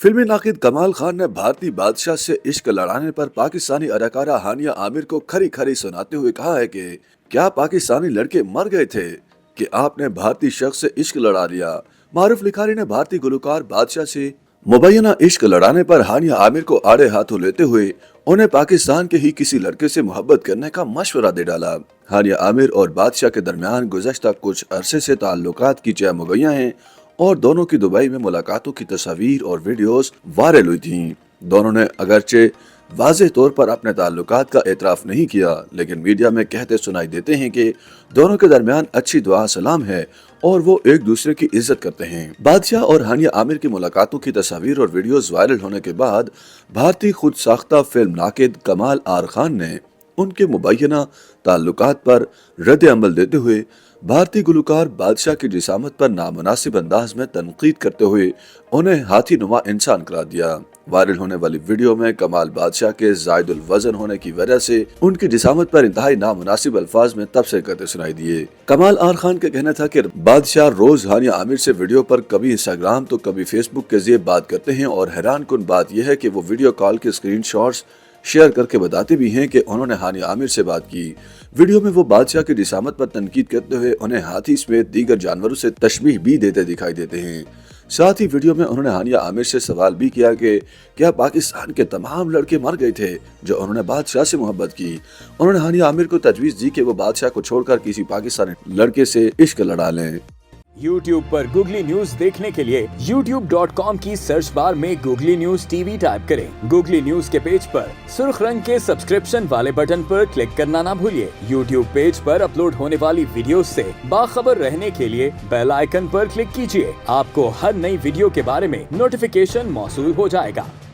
फिल्मी नाकिद कमाल खान ने भारतीय बादशाह से इश्क लड़ाने पर पाकिस्तानी अदाकारा हानिया आमिर को खरी खरी सुनाते हुए कहा है कि क्या पाकिस्तानी लड़के मर गए थे कि आपने भारतीय शख्स से इश्क लड़ा लिया। मारूफ लिखारी ने भारतीय गुलकार बादशाह से मुबैना इश्क लड़ाने पर हानिया आमिर को आड़े हाथों लेते हुए उन्हें पाकिस्तान के ही किसी लड़के से मोहब्बत करने का मशवरा दे डाला। हानिया आमिर और बादशाह के दरमियान गुज़श्ता कुछ अरसे से ताल्लुकात की जय मुगैया हैं और दोनों की दुबई में मुलाकातों की तस्वीर और वीडियोस वायरल हुई थीं। दोनों ने अगरचे वाज़ेह तौर पर अपने ताल्लुकात का एतराफ़ नहीं किया, लेकिन मीडिया में कहते सुनाई देते हैं कि दोनों के दरमियान अच्छी दुआ सलाम है और वो एक दूसरे की इज्जत करते हैं। बादशाह और हानिया आमिर की मुलाकातों की तस्वीर और वीडियोस वायरल होने के बाद भारतीय खुद साख्ता फिल्म नाकिद कमाल आर खान ने उनके मुबैना ताल्लुकात पर रद्द अमल देते हुए भारतीय गुलकार बादशाह की जिसामत पर नामुनासिब अंदाज में तनकीद करते हुए उन्हें हाथी नुमा इंसान करार दिया। वायरल होने वाली वीडियो में कमाल बादशाह के ज़ायदुल वजन होने की वजह से उनकी जिसामत पर इंतहाई नामुनासिब अल्फाज में तबसरे करते सुनाई दिए। कमाल आर खान का कहना था कि बादशाह रोज हानिया आमिर से वीडियो पर कभी इंस्टाग्राम तो कभी फेसबुक के जरिए बात करते हैं और हैरान कुन बात यह है कि वो वीडियो कॉल के स्क्रीनशॉट्स शेयर करके बताते भी हैं कि उन्होंने हानिया आमिर से बात की। वीडियो में वो बादशाह की जिसामत पर तनकीद करते हुए उन्हें हाथी समेत दीगर जानवरों से तशबीह भी देते दिखाई देते हैं। साथ ही वीडियो में उन्होंने हानिया आमिर से सवाल भी किया कि क्या पाकिस्तान के तमाम लड़के मर गए थे जो उन्होंने बादशाह से मोहब्बत की। उन्होंने हानिया आमिर को तजवीज़ दी कि वो बादशाह को छोड़कर किसी पाकिस्तानी लड़के से इश्क लड़ा लें। YouTube पर गूगली न्यूज देखने के लिए youtube.com की सर्च बार में गूगली न्यूज टीवी टाइप करें। गूगली न्यूज के पेज पर सुर्ख रंग के सब्सक्रिप्शन वाले बटन पर क्लिक करना ना भूलिए। YouTube पेज पर अपलोड होने वाली वीडियोस से बाखबर रहने के लिए बेल आइकन पर क्लिक कीजिए। आपको हर नई वीडियो के बारे में नोटिफिकेशन मौसूल हो जाएगा।